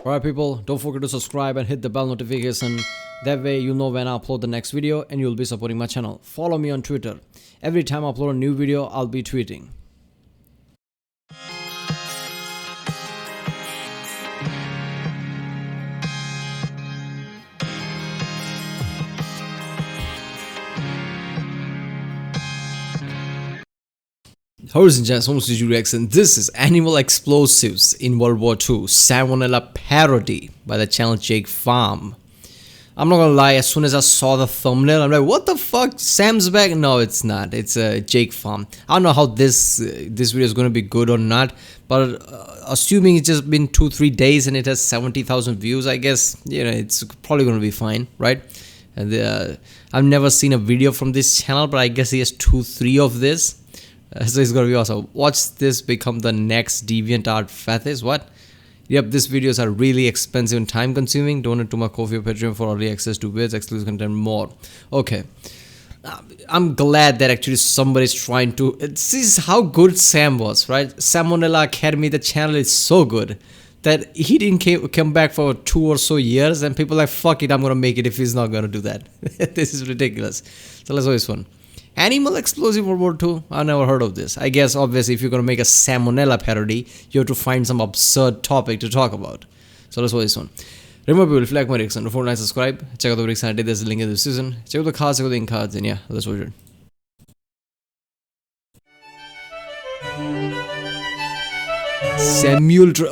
Alright people, don't forget to subscribe and hit the bell notification. That way you'll know when I upload the next video and you'll be supporting my channel. Follow me on Twitter. Every time I upload a new video, I'll be tweeting. Ladies and gentlemen, this is Animal Explosives in World War II Salmonella parody by the channel Jake Farm. I'm not gonna lie, as soon as I saw the thumbnail, I'm like, what the fuck? Sam's back? No, it's not. It's Jake Farm. I don't know how this video is gonna be good or not, but assuming it's just been 2-3 days and it has 70,000 views, I guess, you know, it's probably gonna be fine, right? And I've never seen a video from this channel, but I guess he has 2-3 of this. So it's gonna be awesome. Watch this become the next DeviantArt fetish. What? Yep, these videos are really expensive and time consuming. Donate to my Ko-fi or Patreon for early access to vids, exclusive content, more. Okay. I'm glad that actually somebody's trying to. This is how good Sam was, right? Salmonella Academy, the channel is so good that he didn't come back for 2 or so years, and people are like, fuck it, I'm gonna make it if he's not gonna do that. This is ridiculous. So let's go this one. Animal Explosive World War II? I've never heard of this. I guess obviously if you're gonna make a Salmonella parody, you have to find some absurd topic to talk about. So let's watch this one. Remember, if you like my reaction, don't forget to subscribe. Check out the reaction I did. There's a link in the description. Check out the cards, check out the ink cards, and yeah, let's watch it.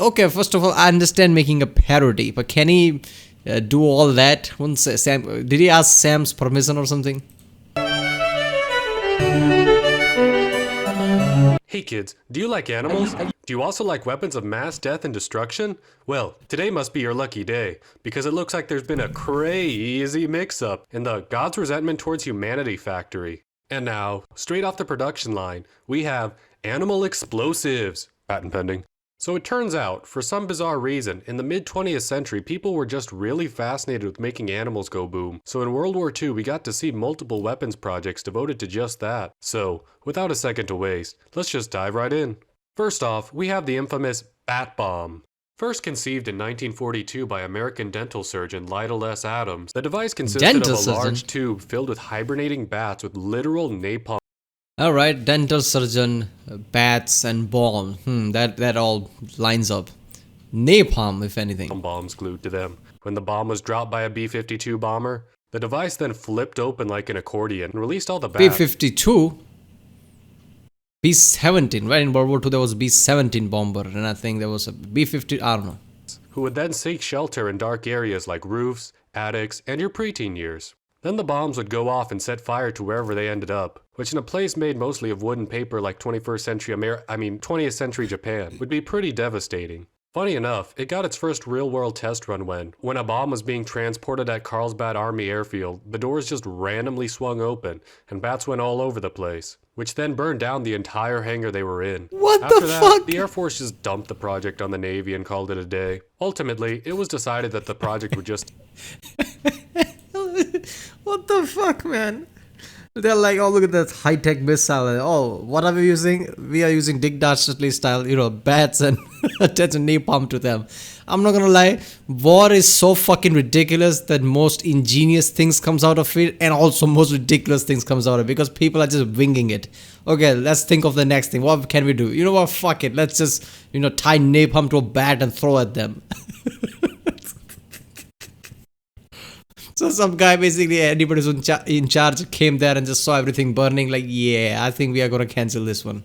Okay, first of all, I understand making a parody, but can he do all that? Did he ask Sam's permission or something? Hey kids, do you like animals? Do you also like weapons of mass death and destruction? Well, today must be your lucky day, because it looks like there's been a crazy mix-up in the God's resentment towards humanity factory. And now, straight off the production line, we have Animal Explosives, patent pending. So it turns out, for some bizarre reason, in the mid-20th century, people were just really fascinated with making animals go boom. So in World War II, we got to see multiple weapons projects devoted to just that. So, without a second to waste, let's just dive right in. First off, we have the infamous Bat Bomb. First conceived in 1942 by American dental surgeon Lytle S. Adams, the device consisted of a large tube filled with hibernating bats with literal napalm. Alright, dental surgeon, bats and bomb. That all lines up. Napalm, if anything. Bombs glued to them. When the bomb was dropped by a B-52 bomber, the device then flipped open like an accordion and released all the bats. B-52? B-17, right? In World War II there was a B-17 bomber, and I think there was a B-50, I don't know. Who would then seek shelter in dark areas like roofs, attics, and your preteen years. Then the bombs would go off and set fire to wherever they ended up, which in a place made mostly of wood and paper like 20th century Japan, would be pretty devastating. Funny enough, it got its first real-world test run when a bomb was being transported at Carlsbad Army Airfield, the doors just randomly swung open, and bats went all over the place, which then burned down the entire hangar they were in. What After the that, fuck? The Air Force just dumped the project on the Navy and called it a day. Ultimately, it was decided that the project would just... What the fuck, man? They're like, oh, look at that high-tech missile. Oh, what are we using? We are using Dick Dastardly style, you know, bats and attach a napalm to them. I'm not gonna lie, war is so fucking ridiculous that most ingenious things comes out of it, and also most ridiculous things comes out of it, because people are just winging it. Okay, let's think of the next thing. What can we do? You know what? Fuck it. Let's just, you know, tie napalm to a bat and throw at them. So some guy, basically anybody who's in charge, came there and just saw everything burning, like, yeah, I think we are gonna cancel this one.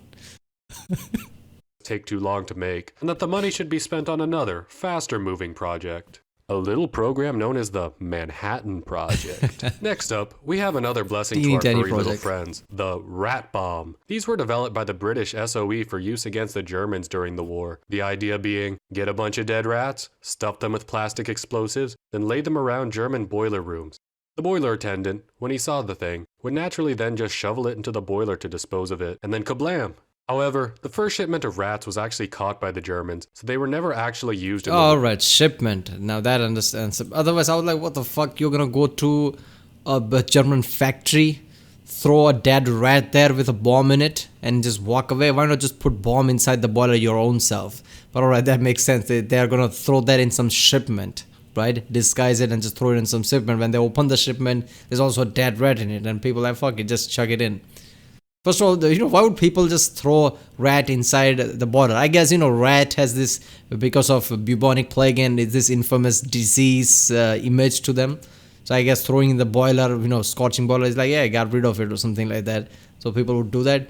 take too long to make, and that the money should be spent on another, faster moving project. A little program known as the Manhattan Project. Next up, we have another blessing to our furry little friends, the Rat Bomb. These were developed by the British SOE for use against the Germans during the war. The idea being, get a bunch of dead rats, stuff them with plastic explosives, then lay them around German boiler rooms. The boiler attendant, when he saw the thing, would naturally then just shovel it into the boiler to dispose of it, and then kablam! However, the first shipment of rats was actually caught by the Germans, so they were never actually used in the Alright, shipment. Now that understands. Otherwise, I was like, what the fuck? You're gonna go to a German factory, throw a dead rat there with a bomb in it, and just walk away? Why not just put bomb inside the boiler your own self? But alright, that makes sense. They are gonna throw that in some shipment, right? Disguise it and just throw it in some shipment. When they open the shipment, there's also a dead rat in it, and people are like, fuck it, just chuck it in. First of all, why would people just throw rat inside the bottle? I guess, rat has this, because of bubonic plague and this infamous disease image to them. So I guess throwing in the boiler, scorching boiler is like, yeah, got rid of it or something like that. So people would do that.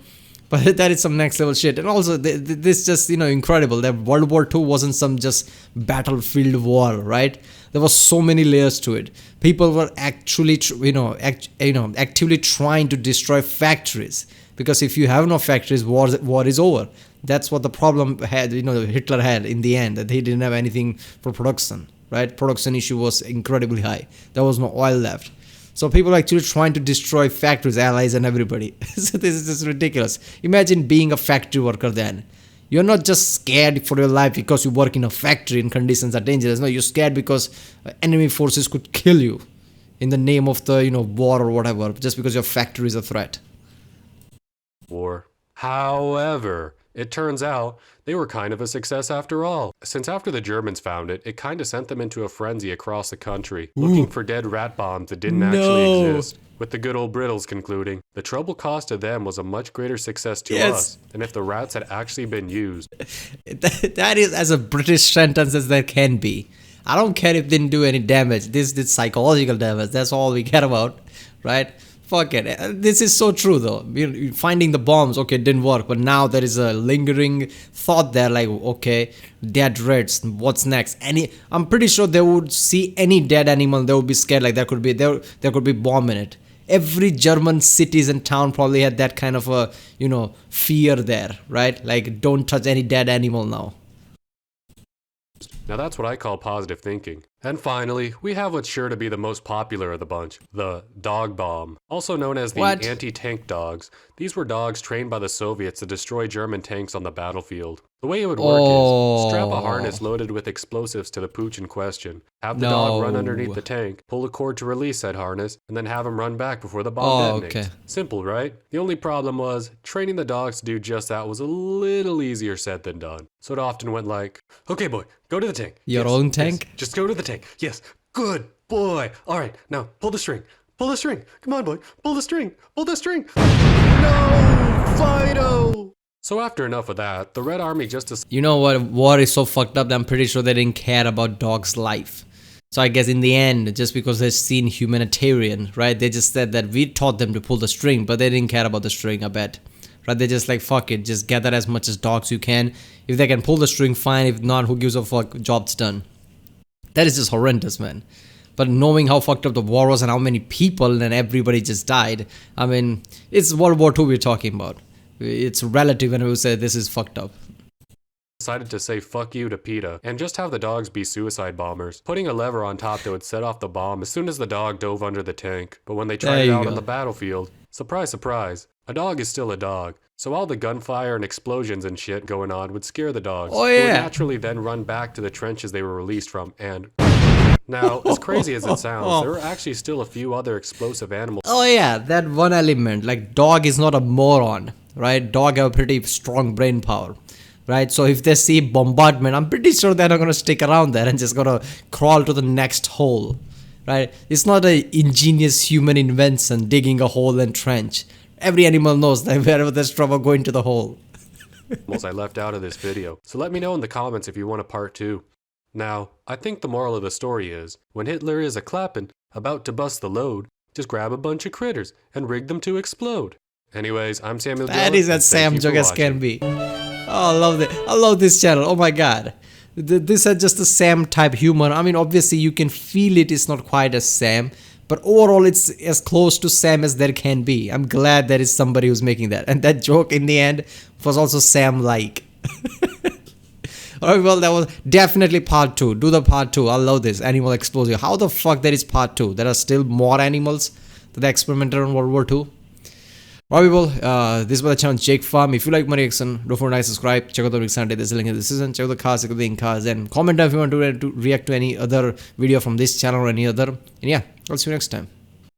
But that is some next level shit. And also, this just, incredible. That World War II wasn't some just battlefield war, right? There was so many layers to it. People were actually, actively trying to destroy factories. Because if you have no factories, war is over. That's what the problem had, Hitler had in the end, that he didn't have anything for production, right? Production issue was incredibly high. There was no oil left. So people are actually trying to destroy factories, allies, and everybody. So this is just ridiculous. Imagine being a factory worker then. You're not just scared for your life because you work in a factory and conditions are dangerous. No, you're scared because enemy forces could kill you in the name of the, war or whatever, just because your factory is a threat. War. However, it turns out they were kind of a success after all. Since after the Germans found it, it kind of sent them into a frenzy across the country, looking for dead rat bombs that didn't actually exist. With the good old Brittles concluding, the trouble cost to them was a much greater success to us than if the rats had actually been used. That is as a British sentence as there can be. I don't care if they didn't do any damage. This did psychological damage. That's all we care about, right? Fuck it. This is so true though. Finding the bombs, okay, it didn't work, but now there is a lingering thought there, like, okay, dead rats, what's next? I'm pretty sure they would see any dead animal, they would be scared, like there could be bomb in it. Every German cities and town probably had that kind of a, fear there, right? Like, don't touch any dead animal now. Now that's what I call positive thinking. And finally, we have what's sure to be the most popular of the bunch, the dog bomb. Also known as the anti-tank dogs. These were dogs trained by the Soviets to destroy German tanks on the battlefield. The way it would work is, strap a harness loaded with explosives to the pooch in question, have the dog run underneath the tank, pull a cord to release said harness, and then have him run back before the bomb detonates. Okay. Simple, right? The only problem was, training the dogs to do just that was a little easier said than done. So it often went like, okay boy, go to the tank. Your own tank? Yes. Just go to the tank. Yes, good boy. All right, now pull the string. Pull the string. Come on, boy. Pull the string. Pull the string. No, Fido. So after enough of that, the Red Army just decided. You know what? War is so fucked up that I'm pretty sure they didn't care about dogs' life. So I guess in the end, just because they've seen humanitarian, right? They just said that we taught them to pull the string, but they didn't care about the string, I bet. Right? They just like, fuck it, just gather as much as dogs you can. If they can pull the string, fine. If not, who gives a fuck? Job's done. That is just horrendous, man. But knowing how fucked up the war was and how many people and everybody just died, I mean, it's World War II we're talking about. It's relative when we say this is fucked up. Decided to say fuck you to PETA and just have the dogs be suicide bombers, putting a lever on top that would set off the bomb as soon as the dog dove under the tank. But when they tried it out on the battlefield, surprise, surprise, a dog is still a dog. So all the gunfire and explosions and shit going on would scare the dogs, who would naturally then run back to the trenches they were released from and... Now, as crazy as it sounds, there are actually still a few other explosive animals. Oh yeah, that one element, like dog is not a moron, right? Dog have a pretty strong brain power, right? So if they see bombardment, I'm pretty sure they're not going to stick around there and just going to crawl to the next hole, right? It's not an ingenious human invention, digging a hole and trench. Every animal knows that wherever there's trouble, go into the hole. I left out of this video. So let me know in the comments if you want a part 2. Now, I think the moral of the story is, when Hitler is a-clappin', about to bust the load, just grab a bunch of critters and rig them to explode. Anyways, I'm Samuel. That is as Sam joke as can be. Oh, I love it. I love this channel. Oh my god. This is just a Sam type humor. I mean, obviously you can feel it's not quite as Sam, but overall it's as close to Sam as there can be. I'm glad there is somebody who's making that. And that joke in the end was also Sam-like. Alright, well, that was definitely part 2. Do the part 2. I love this. Animal explosive. How the fuck there is part 2? There are still more animals that they experimented on World War II. Alright, people, this was the channel Jake Farm. If you like my reaction, don't forget to subscribe. Check out the reaction. There's a link in the description. Check out the cars, check out the in-cars, and comment down if you want to react to any other video from this channel or any other. And yeah, I'll see you next time.